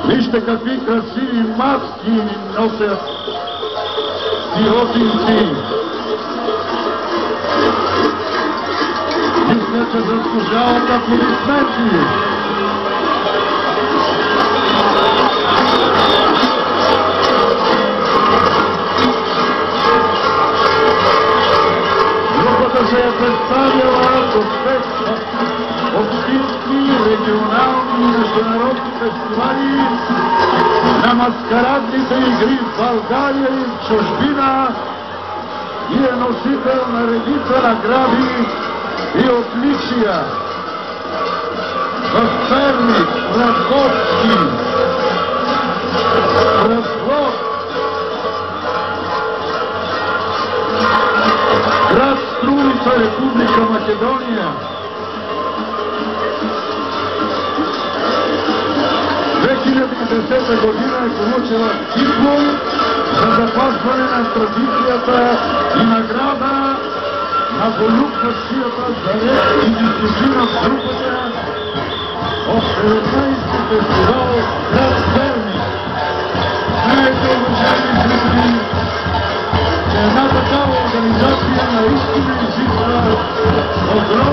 Вижте какви красиви маски носят пилотинци. Мисля, че заслужават аплодисменти. Групата се е представила с 5 общински, регионални и международни фестивали на маскарадните игри в България и в чужбина и е носител на редица награди и отличия. В Перник, Раковски, Разлог, град Струмица, Република Македония. 2010 година е получила диплом за запазване на традицията и награда на волюбващията за ред и дисциплина в групата от 19-ти фестивал град Перник. Знаете, уважаеми зрители, че една такава организация наистина изисква огромна